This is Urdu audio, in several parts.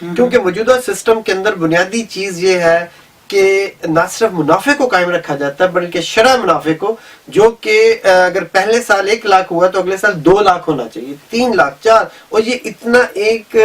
کیونکہ موجودہ سسٹم کے اندر بنیادی چیز یہ ہے کہ نہ صرف منافع کو قائم رکھا جاتا ہے بلکہ شرح منافع کو، جو کہ اگر پہلے سال 1 لاکھ ہوا تو اگلے سال 2 لاکھ ہونا چاہیے، 3 لاکھ 4، اور یہ اتنا ایک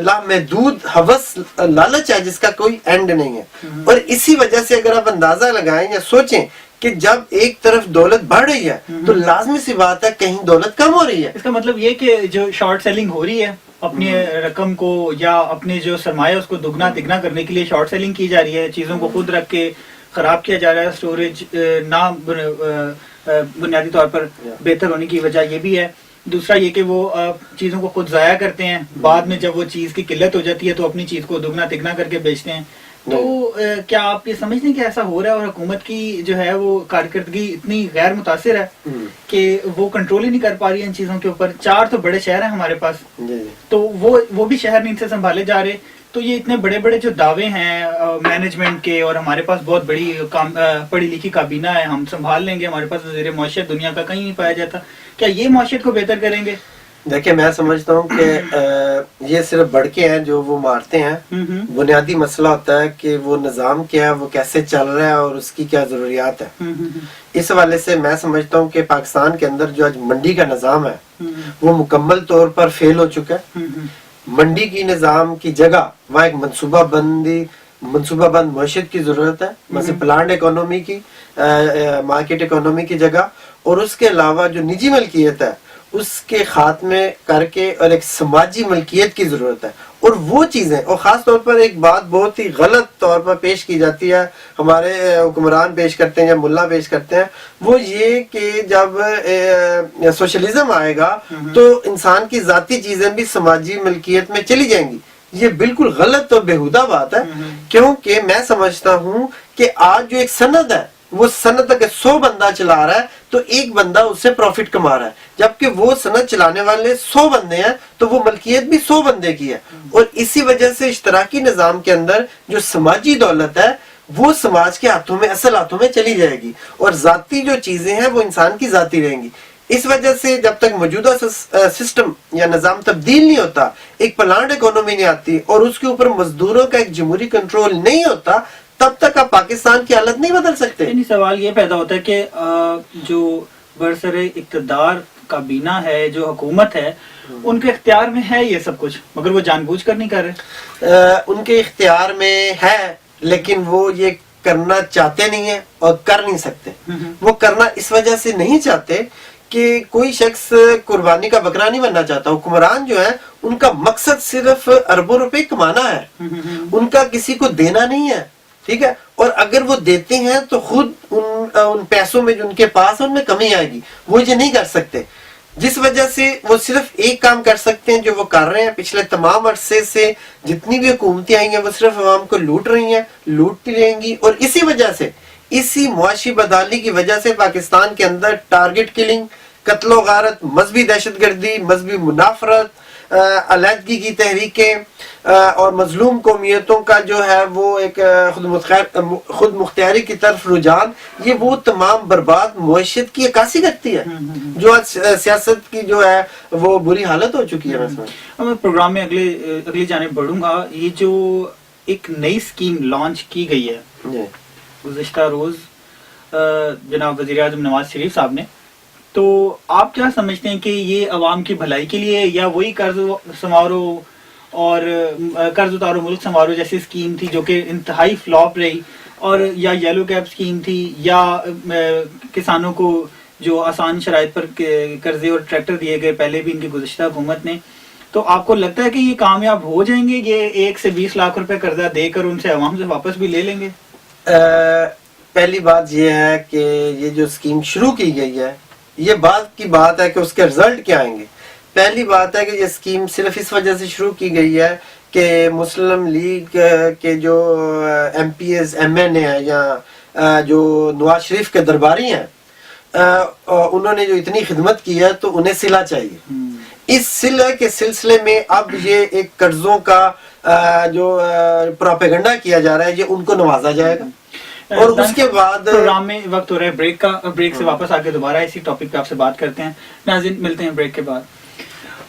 لامحدود ہوس لالچ ہے جس کا کوئی اینڈ نہیں ہے. اور اسی وجہ سے اگر آپ اندازہ لگائیں یا سوچیں کہ جب ایک طرف دولت بڑھ رہی ہے تو لازمی سی بات ہے کہیں دولت کم ہو رہی ہے. اس کا مطلب یہ کہ جو شارٹ سیلنگ ہو رہی ہے اپنی رقم کو یا اپنے جو سرمایہ اس کو دگنا تگنا کرنے کے لیے شارٹ سیلنگ کی جا رہی ہے، چیزوں کو خود رکھ کے خراب کیا جا رہا ہے، اسٹوریج نہ بنیادی طور پر بہتر ہونے کی وجہ یہ بھی ہے. دوسرا یہ کہ وہ چیزوں کو خود ضائع کرتے ہیں، بعد میں جب وہ چیز کی قلت ہو جاتی ہے تو اپنی چیز کو دگنا تگنا کر کے بیچتے ہیں. تو کیا آپ یہ سمجھتے ہیں کہ ایسا ہو رہا ہے اور حکومت کی جو ہے وہ کارکردگی اتنی غیر متاثر ہے کہ وہ کنٹرول ہی نہیں کر پا رہی ہے ان چیزوں کے اوپر؟ 4 تو بڑے شہر ہیں ہمارے پاس، تو وہ بھی شہر نہیں سے سنبھالے جا رہے. تو یہ اتنے بڑے بڑے جو دعوے ہیں مینجمنٹ کے، اور ہمارے پاس بہت بڑی پڑھی لکھی کابینہ ہے، ہم سنبھال لیں گے، ہمارے پاس وزیر معیشت دنیا کا کہیں نہیں پایا جاتا، کیا یہ معیشت کو بہتر کریں گے؟ دیکھیں میں سمجھتا ہوں کہ یہ صرف بڑکے ہیں جو وہ مارتے ہیں. بنیادی مسئلہ ہوتا ہے کہ وہ نظام کیا ہے، وہ کیسے چل رہا ہے اور اس کی کیا ضروریات ہے. اس حوالے سے میں سمجھتا ہوں کہ پاکستان کے اندر جو آج منڈی کا نظام ہے وہ مکمل طور پر فیل ہو چکا ہے. منڈی کی نظام کی جگہ وہاں ایک منصوبہ بند معیشت کی ضرورت ہے، مثلا پلانڈ اکانومی کی، مارکیٹ اکانومی کی جگہ، اور اس کے علاوہ جو نجی ملکیت ہے اس کے خاتمے کر کے اور ایک سماجی ملکیت کی ضرورت ہے. اور وہ چیزیں، اور خاص طور پر ایک بات بہت ہی غلط طور پر پیش کی جاتی ہے، ہمارے حکمران پیش کرتے ہیں یا ملا پیش کرتے ہیں، وہ یہ کہ جب سوشلزم آئے گا تو انسان کی ذاتی چیزیں بھی سماجی ملکیت میں چلی جائیں گی. یہ بالکل غلط اور بےہودہ بات ہے، کیونکہ میں سمجھتا ہوں کہ آج جو ایک سند ہے وہ سند اگر 100 بندہ چلا رہا ہے تو ایک بندہ اس سے پروفٹ کما رہا ہے، جبکہ وہ سند چلانے والے 100 بندے ہیں تو وہ ملکیت بھی 100 بندے کی ہے. اور اسی وجہ سے اشتراکی نظام کے اندر جو سماجی دولت ہے وہ سماج کے ہاتھوں میں، اصل ہاتھوں میں چلی جائے گی، اور ذاتی جو چیزیں ہیں وہ انسان کی ذاتی رہیں گی. اس وجہ سے جب تک موجودہ سسٹم یا نظام تبدیل نہیں ہوتا، ایک پلانڈ اکانومی نہیں آتی اور اس کے اوپر مزدوروں کا ایک جمہوری کنٹرول نہیں ہوتا، تب تک آپ پاکستان کی حالت نہیں بدل سکتے. یعنی سوال یہ پیدا ہوتا ہے کہ جو برسر اقتدار کابینہ ہے، جو حکومت ہے، ان کے اختیار میں ہے یہ سب کچھ، مگر وہ جان بوجھ کر نہیں کر رہے. ان کے اختیار میں ہے لیکن وہ یہ کرنا چاہتے نہیں ہیں اور کر نہیں سکتے. وہ کرنا اس وجہ سے نہیں چاہتے کہ کوئی شخص قربانی کا بکرا نہیں بننا چاہتا. حکمران جو ہے ان کا مقصد صرف اربوں روپے کمانا ہے، ان کا کسی کو دینا نہیں ہے، ٹھیک ہے. اور اگر وہ دیتے ہیں تو خود ان پیسوں میں جو ان کے پاس ان میں کمی آئے گی، وہ یہ نہیں کر سکتے. جس وجہ سے وہ صرف ایک کام کر سکتے ہیں جو وہ کر رہے ہیں پچھلے تمام عرصے سے. جتنی بھی حکومتیں آئی ہیں وہ صرف عوام کو لوٹ رہی ہیں، لوٹتی رہیں گی. اور اسی وجہ سے، اسی معاشی بدحالی کی وجہ سے پاکستان کے اندر ٹارگٹ کلنگ، قتل و غارت، مذہبی دہشت گردی، مذہبی منافرت، علیحدگی کی تحریکیں اور مظلوم قومیتوں کا جو ہے وہ ایک خود مختاری کی طرف رجحان، یہ وہ تمام برباد معیشت کی عکاسی کرتی ہے جو آج سیاست کی جو ہے وہ بری حالت ہو چکی ہے. میں پروگرام میں اگلی جانب بڑھوں گا. یہ جو ایک نئی اسکیم لانچ کی گئی ہے گزشتہ روز جناب وزیر اعظم نواز شریف صاحب نے، تو آپ کیا سمجھتے ہیں کہ یہ عوام کی بھلائی کے لیے، یا وہی قرض سمارو اور قرض اتارو ملک سنوارو جیسی اسکیم تھی جو کہ انتہائی فلاپ رہی، اور یا یلو کیپ اسکیم تھی، یا کسانوں کو جو آسان شرائط پر قرضے اور ٹریکٹر دیے گئے پہلے بھی ان کی گزشتہ حکومت نے؟ تو آپ کو لگتا ہے کہ یہ کامیاب ہو جائیں گے، یہ 1 سے 20 لاکھ روپے قرضہ دے کر ان سے عوام سے واپس بھی لے لیں گے؟ پہلی بات یہ ہے کہ یہ جو اسکیم شروع کی گئی ہے، یہ بات کی بات ہے کہ اس کے رزلٹ کیا آئیں گے. پہلی بات ہے کہ یہ اسکیم صرف اس وجہ سے شروع کی گئی ہے کہ مسلم لیگ کے جو M P A's M N A ہیں یا جو نواز شریف کے درباری ہیں، انہوں نے جو اتنی خدمت کی ہے تو انہیں صلہ چاہیے. اس صلہ کے سلسلے میں اب یہ ایک قرضوں کا جو پروپیگنڈا کیا جا رہا ہے، یہ ان کو نوازا جائے گا. اور اس کے بعد پروگرام میں وقت ہو رہا ہے بریک کا. بریک سے واپس آ کے دوبارہ اسی ٹاپک پہ آپ سے بات کرتے ہیں. ناظرین ملتے ہیں بریک کے بعد.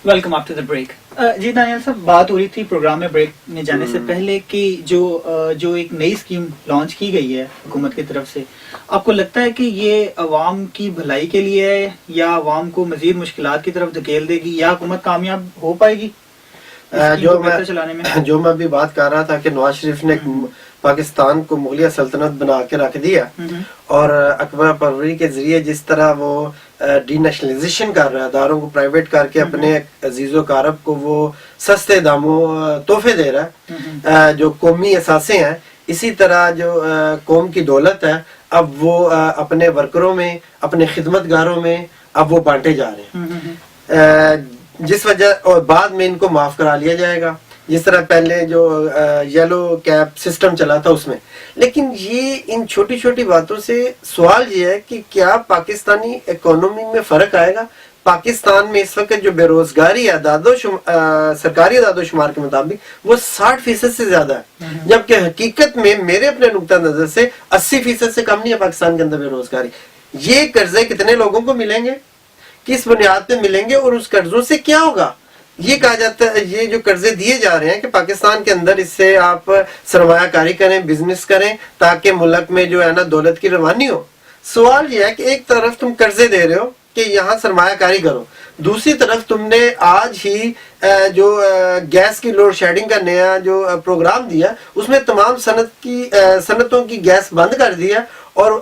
Welcome after the break. جی دانیال صاحب، بات ہو رہی تھی پروگرام میں بریک میں جانے سے پہلے کہ جو ایک نئی اسکیم لانچ کی گئی ہے حکومت کی طرف سے، آپ کو لگتا ہے کہ یہ عوام کی بھلائی کے لیے ہے یا عوام کو مزید مشکلات کی طرف دھکیل دے گی، یا حکومت کامیاب ہو پائے گی چلانے میں؟ جو میں ابھی بات کر رہا تھا کہ نواز شریف نے پاکستان کو مغلیہ سلطنت بنا کے رکھ دیا، اور اکبر پروری کے ذریعے جس طرح وہ ڈی نیشنلائزیشن کر رہا ہے، اداروں کو پرائیویٹ کر کے اپنے عزیز و اقارب کو وہ سستے داموں تحفے دے رہا ہے جو قومی اثاثے ہیں، اسی طرح جو قوم کی دولت ہے اب وہ اپنے ورکروں میں، اپنے خدمت گاروں میں اب وہ بانٹے جا رہے ہیں، جس وجہ اور بعد میں ان کو معاف کرا لیا جائے گا، جس طرح پہلے جو یلو کیپ سسٹم چلا تھا اس میں۔ لیکن یہ ان چھوٹی چھوٹی باتوں سے سوال یہ ہے کہ کیا پاکستانی اکانومی میں فرق آئے گا؟ پاکستان میں اس وقت جو بے روزگاری ہے سرکاری اعداد و شمار کے مطابق وہ 60% سے زیادہ ہے، جبکہ حقیقت میں میرے اپنے نقطہ نظر سے 80% سے کم نہیں ہے پاکستان کے اندر بے روزگاری۔ یہ قرضے کتنے لوگوں کو ملیں گے، کس بنیاد پہ ملیں گے، اور اس قرضوں سے کیا ہوگا؟ یہ کہا جاتا ہے یہ جو قرضے دیے جا رہے ہیں کہ پاکستان کے اندر اس سے آپ سرمایہ کاری کریں، بزنس کریں تاکہ ملک میں جو ہے نا دولت کی روانی ہو۔ سوال یہ ہے کہ ایک طرف تم قرضے دے رہے ہو کہ یہاں سرمایہ کاری کرو، دوسری طرف تم نے آج ہی جو گیس کی لوڈ شیڈنگ کا نیا جو پروگرام دیا اس میں تمام صنعتوں کی گیس بند کر دیا، اور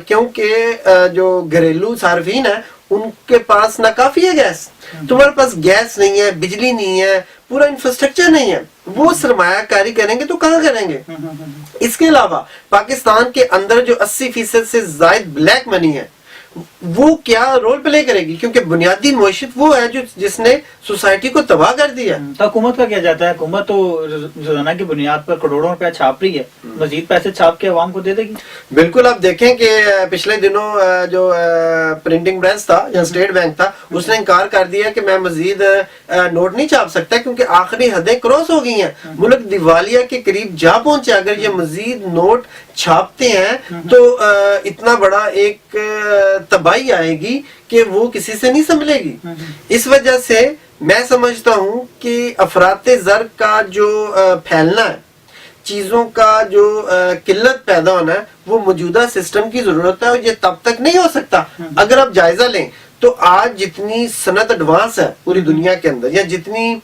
کیونکہ جو گھریلو صارفین ہیں ان کے پاس ناکافی ہے گیس، تمہارے پاس گیس نہیں ہے، بجلی نہیں ہے، پورا انفراسٹرکچر نہیں ہے، وہ سرمایہ کاری کریں گے تو کہاں کریں گے؟ اس کے علاوہ پاکستان کے اندر جو 80% سے زائد بلیک منی ہے وہ کیا رول پلے کرے گی؟ کیونکہ بنیادی معیشت وہ ہے جس نے سوسائٹی کو تباہ کر دیا۔ تو حکومت کا کیا جاتا ہے؟ حکومت تو روزانہ کی بنیاد پر کروڑوں روپے چھاپ رہی ہے، مزید پیسے چھاپ کے عوام کو دے دے گی؟ بالکل، آپ دیکھیں کہ پچھلے دنوں جو پرنٹنگ پریس تھا یا اسٹیٹ بینک تھا اس نے انکار کر دیا کہ میں مزید نوٹ نہیں چھاپ سکتا کیونکہ آخری حدیں کراس ہو گئی ہیں، ملک دیوالیہ کے قریب جا پہنچے۔ اگر یہ مزید نوٹ چھاپتے ہیں تو اتنا بڑا ایک تباہی آئے گی کہ وہ کسی سے نہیں سنبھلے گی۔ اس وجہ سے میں سمجھتا ہوں کہ افراط زر کا جو پھیلنا ہے، چیزوں کا جو قلت پیدا ہونا ہے، وہ موجودہ سسٹم کی ضرورت ہے، اور یہ تب تک نہیں ہو سکتا۔ اگر آپ جائزہ لیں تو آج جتنی صنعت ایڈوانس ہے پوری دنیا کے اندر، یا جتنی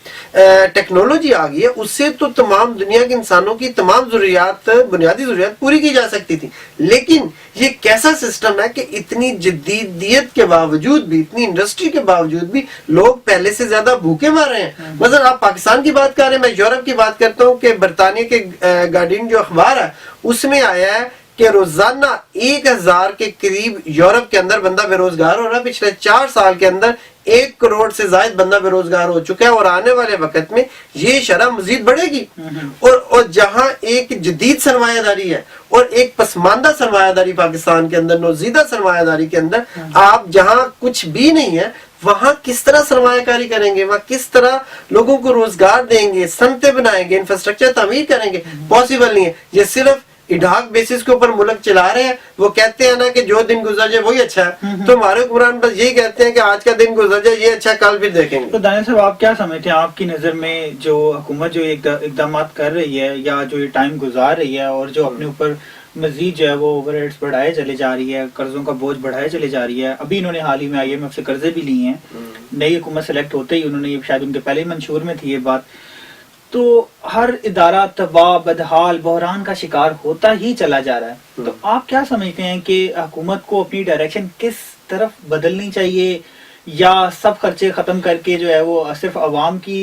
ٹیکنالوجی آ گئی ہے، اس سے تو تمام دنیا کے انسانوں کی تمام ضروریات، بنیادی ضروریات پوری کی جا سکتی تھی۔ لیکن یہ کیسا سسٹم ہے کہ اتنی جدیدیت کے باوجود بھی، اتنی انڈسٹری کے باوجود بھی لوگ پہلے سے زیادہ بھوکے مار رہے ہیں۔ مثلا آپ پاکستان کی بات کر رہے ہیں، میں یورپ کی بات کرتا ہوں کہ برطانیہ کے گارڈین جو اخبار ہے اس میں آیا ہے کہ روزانہ 1000 کے قریب یورپ کے اندر بندہ بے روزگار ہو رہا ہے۔ پچھلے 4 سال کے اندر 1 کروڑ سے زائد بندہ بے روزگار ہو چکا ہے، اور آنے والے وقت میں یہ شرح مزید بڑھے گی۔ اور جہاں ایک جدید سرمایہ داری ہے اور ایک پسماندہ سرمایہ داری پاکستان کے اندر، نوزیدہ سرمایہ داری کے اندر، آپ جہاں کچھ بھی نہیں ہے وہاں کس طرح سرمایہ کاری کریں گے، وہاں کس طرح لوگوں کو روزگار دیں گے، صنعتیں بنائیں گے، انفراسٹرکچر تعمیر کریں گے؟ پاسبل نہیں ہے۔ یہ صرف اڈاک بیسس کے اوپر ملک چلا رہے ہیں۔ وہ کہتے ہیں نا کہ جو دن گزر جائے وہی اچھا ہے، تو ہمارے حکمران بس یہی کہتے ہیں کہ آج کا دن گزر جائے یہ اچھا، کل پھر دیکھیں گے۔ تو دانیال صاحب، آپ کیا سمجھتے ہیں، آپ کی نظر میں جو حکومت جو اقدامات کر رہی ہے یا جو یہ ٹائم گزار رہی ہے اور جو اپنے اوپر مزید جو ہے وہ اوور ہیڈز بڑھائے چلے جا رہی ہے، قرضوں کا بوجھ بڑھائے چلے جا رہی ہے، ابھی انہوں نے حال ہی میں IMF سے قرضے بھی لیے ہیں، نئی حکومت سلیکٹ ہوتے ہی انہوں نے، یہ شاید ان کے پہلے ہی منشور میں تھی یہ بات، تو ہر ادارہ تباہ، بدحال، بحران کا شکار ہوتا ہی چلا جا رہا ہے۔ تو آپ کیا سمجھتے ہیں کہ حکومت کو اپنی ڈائریکشن کس طرف بدلنی چاہیے، یا سب خرچے ختم کر کے جو ہے وہ صرف عوام کی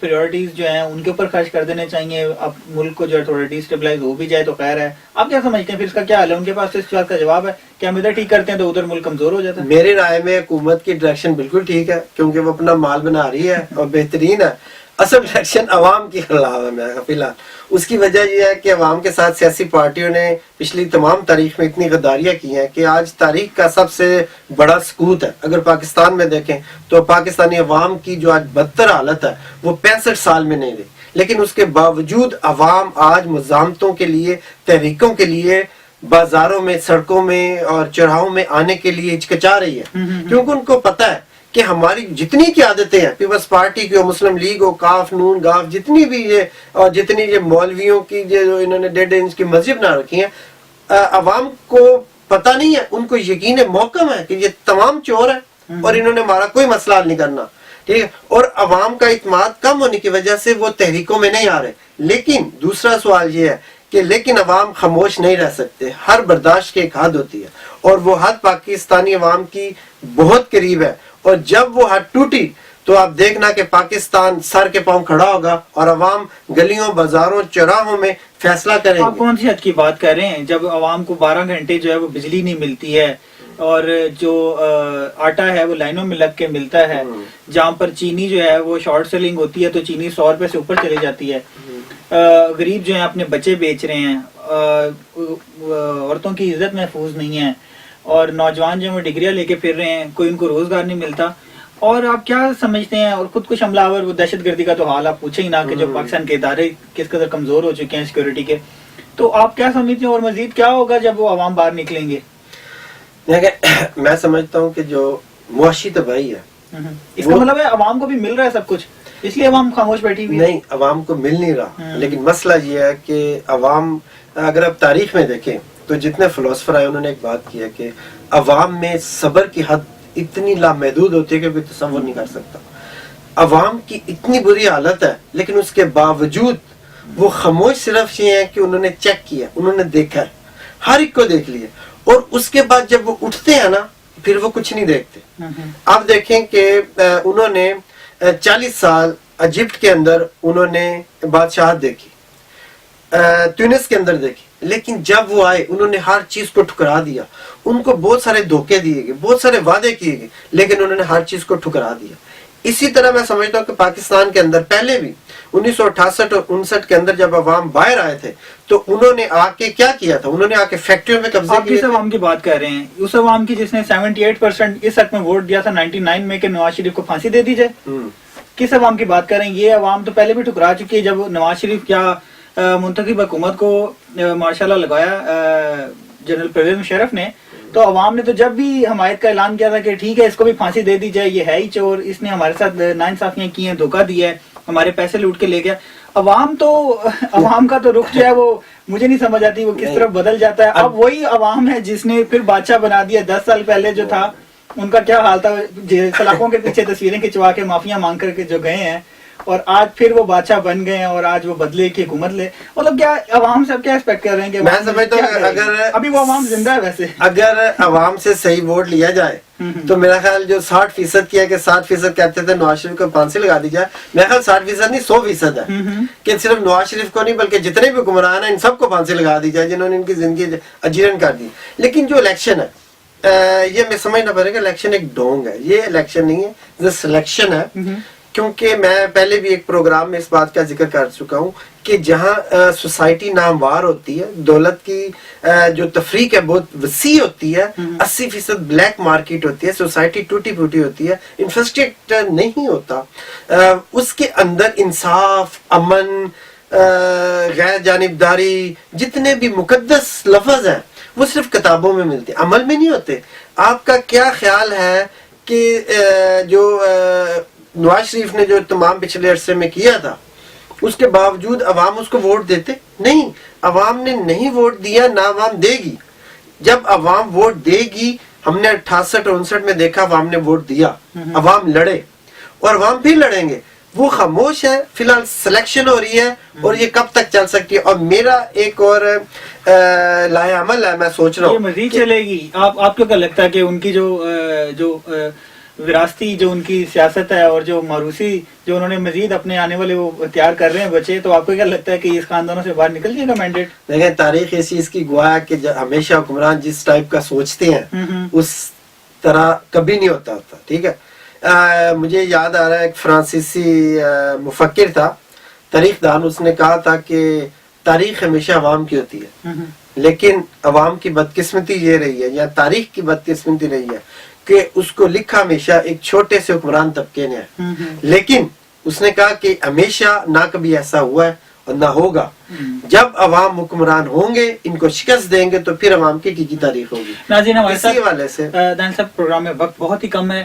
پریورٹیز جو ہیں ان کے اوپر خرچ کر دینے چاہیے؟ اب ملک کو جو ہے تھوڑا ڈیسٹیبلائز ہو بھی جائے تو خیر ہے۔ آپ کیا سمجھتے ہیں پھر اس کا کیا حل ہے؟ ان کے پاس تو اس بات کا جواب ہے کہ ہم ادھر ٹھیک کرتے ہیں تو ادھر ملک کمزور ہو جاتا ہے۔ میری رائے میں حکومت کی ڈائریکشن بالکل ٹھیک ہے، کیونکہ وہ اپنا مال بنا رہی ہے اور بہترین ہے۔ اصل ڈائریکشن عوام کی خلاف ہے میرا فی الحال۔ اس کی وجہ یہ ہے کہ عوام کے ساتھ سیاسی پارٹیوں نے پچھلی تمام تاریخ میں اتنی غداریاں کی ہیں کہ آج تاریخ کا سب سے بڑا سقوط ہے۔ اگر پاکستان میں دیکھیں تو پاکستانی عوام کی جو آج بدتر حالت ہے وہ 65 سال میں نہیں رہی، لیکن اس کے باوجود عوام آج مزاحمتوں کے لیے، تحریکوں کے لیے بازاروں میں، سڑکوں میں اور چوراہوں میں آنے کے لیے ہچکچا رہی ہے، کیونکہ ان کو پتہ ہے کہ ہماری جتنی قیادتیں ہیں، پیپلز پارٹی کی ہو، مسلم لیگ ہو، کاف، نون، گاف، جتنی بھی یہ اور جتنی یہ مولویوں کی جو انہوں نے 1.5 انچ کی مسجد بنا رکھی ہیں، عوام کو پتہ نہیں ہے، ان کو یقین محکم ہے کہ یہ تمام چور ہیں اور انہوں نے ہمارا کوئی مسئلہ حل نہیں کرنا، ٹھیک ہے، اور عوام کا اعتماد کم ہونے کی وجہ سے وہ تحریکوں میں نہیں آ رہے. لیکن دوسرا سوال یہ ہے کہ لیکن عوام خاموش نہیں رہ سکتے، ہر برداشت کی ایک حد ہوتی ہے اور وہ حد پاکستانی عوام کی بہت قریب ہے، اور جب وہ حد ٹوٹی تو آپ دیکھنا کہ پاکستان سر کے پاؤں کھڑا ہوگا اور عوام گلیوں، بازاروں، چوراہوں میں فیصلہ کریں آپ گے. کون سی حد کی بات کر رہے ہیں جب عوام کو 12 گھنٹے جو ہے وہ بجلی نہیں ملتی ہے اور جو آٹا ہے وہ لائنوں میں لگ کے ملتا ہے، جہاں پر چینی جو ہے وہ شارٹ سیلنگ ہوتی ہے تو چینی 100 روپے سے اوپر چلی جاتی ہے، غریب جو ہیں اپنے بچے بیچ رہے ہیں، عورتوں کی عزت محفوظ نہیں ہے، اور نوجوان جو ہیں وہ ڈگریاں لے کے پھر رہے ہیں، کوئی ان کو روزگار نہیں ملتا. اور آپ کیا سمجھتے ہیں، اور خود کش حملہ آور وہ دہشت گردی کا تو حال آپ پوچھیں ہی نہ کہ جو پاکستان کے ادارے کس قدر کمزور ہو چکے ہیں سیکورٹی کے، تو آپ کیا سمجھتے ہیں اور مزید کیا ہوگا جب وہ عوام باہر نکلیں گے؟ میں سمجھتا ہوں کہ جو معاشی تباہی ہے، اس کا مطلب ہے عوام کو بھی مل رہا ہے سب کچھ، اس لیے عوام خاموش بیٹھی ہوئی ہے؟ نہیں، عوام کو مل نہیں رہا، لیکن مسئلہ یہ ہے کہ عوام، اگر آپ تاریخ میں دیکھیں تو جتنے فلسفر آئے انہوں نے ایک بات کی ہے کہ عوام میں صبر کی حد اتنی لامحدود ہوتی ہے کہ کوئی تصور نہیں کر سکتا. عوام کی اتنی بری حالت ہے لیکن اس کے باوجود وہ خاموش صرف یہ ہیں کہ انہوں نے چیک کیا، انہوں نے دیکھا ہے، ہر ایک کو دیکھ لیا، اور اس کے بعد جب وہ اٹھتے ہیں نا پھر وہ کچھ نہیں دیکھتے. آپ دیکھیں کہ انہوں نے 40 سال ایجپٹ کے اندر انہوں نے بادشاہت دیکھی، تونس کے اندر دیکھی، لیکن جب وہ آئے انہوں نے ہر چیز کو ٹھکرا دیا. ان کو بہت سارے دھوکے دیے گئے، بہت سارے وعدے کیے گئے، لیکن انہوں نے ہر چیز کو ٹھکرا دیا. اسی طرح میں سمجھتا ہوں کہ پاکستان کے اندر پہلے بھی 1968 اور 59 کے اندر جب عوام باہر آئے تھے تو انہوں نے آ کے کیا کیا تھا، انہوں نے آ کے فیکٹریوں میں قبضے آپ کیے کس عوام کی بات کر رہے ہیں؟ اس عوام کی جس نے 78% اس حق میں ووٹ دیا تھا 99 میں کہ نواز شریف کو پھانسی دے دی جائے؟ کس عوام کی بات کر رہے ہیں؟ یہ عوام تو پہلے بھی ٹھکرا چکی ہے. جب نواز شریف کیا منتخب حکومت کو ماشاء اللہ لگایا جنرل پرویز مشرف نے، تو عوام نے تو جب بھی حمایت کا اعلان کیا تھا کہ ٹھیک ہے اس کو بھی پھانسی دے دی جائے، یہ ہے ہی چور، اس نے ہمارے ساتھ ناانصافیاں کی ہیں، دھوکہ دیا ہے، ہمارے پیسے لوٹ کے لے گیا. عوام کا تو رخ جو ہے وہ مجھے نہیں سمجھ آتی وہ کس طرف بدل جاتا ہے. اب وہی عوام ہے جس نے پھر بادشاہ بنا دیا. 10 سال پہلے جو تھا ان کا کیا حال تھا، سلاخوں کے پیچھے تصویریں کھنچوا کے معافیاں مانگ کر کے جو گئے ہیں، اور آج پھر وہ بادشاہ بن گئے ہیں اور آج وہ بدلے کی حکومت لے. مطلب کیا عوام سے کیا ایکسپیکٹ کر رہے ہیں کہ میں سمجھتا ہوں کہ اگر ابھی وہ عوام زندہ ہے، ویسے اگر عوام سے صحیح ووٹ لیا جائے تو میرا خیال جو 60% کیا کہ 60% کہتے تھے نواز شریف کو پھانسی لگا دی جائے، میرا خیال 60% نہیں 100% ہے کہ صرف نواز شریف کو نہیں بلکہ جتنے بھی حکمران ہیں ان سب کو پھانسی لگا دی جائے جنہوں نے ان کی زندگی اجیرن کر دی. لیکن جو الیکشن ہے یہ میں سمجھنا پڑے گا، الیکشن ایک ڈھونگ ہے، یہ الیکشن نہیں ہے، یہ سلیکشن ہے. کیونکہ میں پہلے بھی ایک پروگرام میں اس بات کا ذکر کر چکا ہوں کہ جہاں سوسائٹی ناموار ہوتی ہے، دولت کی جو تفریق ہے بہت وسیع ہوتی ہے، 80% بلیک مارکیٹ ہوتی ہے، سوسائٹی ٹوٹی پھوٹی ہوتی ہے، انفراسٹرکچر نہیں ہوتا، اس کے اندر انصاف، امن، غیر جانبداری، جتنے بھی مقدس لفظ ہیں وہ صرف کتابوں میں ملتے ہیں، عمل میں نہیں ہوتے. آپ کا کیا خیال ہے کہ جو نواز شریف نے جو تمام پچھلے عرصے میں کیا تھا اس کے باوجود عوام اس کو ووٹ دیتے نہیں؟ عوام نے نہیں ووٹ دیا، نہ عوام دے گی. جب عوام ووٹ دے گی، ہم نے 68 اور 59 میں دیکھا عوام نے ووٹ دیا، عوام لڑے اور عوام بھی لڑیں گے. وہ خاموش ہے، فی الحال سلیکشن ہو رہی ہے اور یہ کب تک چل سکتی ہے. اور میرا ایک اور لائے عمل ہے، میں سوچ رہا ہوں یہ مزید چلے گی. آپ کو کیا لگتا ہے کہ ان کی جو وراثتی جو ان کی سیاست ہے اور جو موروثی جو انہوں نے مزید اپنے آنے والے وہ تیار کر رہے ہیں بچے، تو آپ کو کیا لگتا ہے کہ اس خاندانوں سے باہر نکل جائے گا مینڈیٹ؟ دیکھیں تاریخ اس چیز کی گواہ ہے کہ ہمیشہ حکمران جس ٹائپ کا سوچتے ہیں اس طرح کبھی نہیں ہوتا. ٹھیک ہے، مجھے یاد آ رہا ہے ایک فرانسیسی مفکر تھا، تاریخ دان، اس نے کہا تھا کہ تاریخ ہمیشہ عوام کی ہوتی ہے، لیکن عوام کی بدقسمتی یہ رہی ہے یا تاریخ کی بدقسمتی رہی ہے کہ اس کو لکھا ہمیشہ ایک چھوٹے سے حکمران طبقے نے ہے. لیکن اس نے کہا کہ ہمیشہ نہ کبھی ایسا ہوا ہے اور نہ ہوگا. جب عوام حکمران ہوں گے، ان کو شکست دیں گے تو پھر عوام کی تاریخ ہوگی. ناظرین، ہمارے اسی حوالے سے دانش صاحب پروگرام میں وقت بہت ہی کم ہے.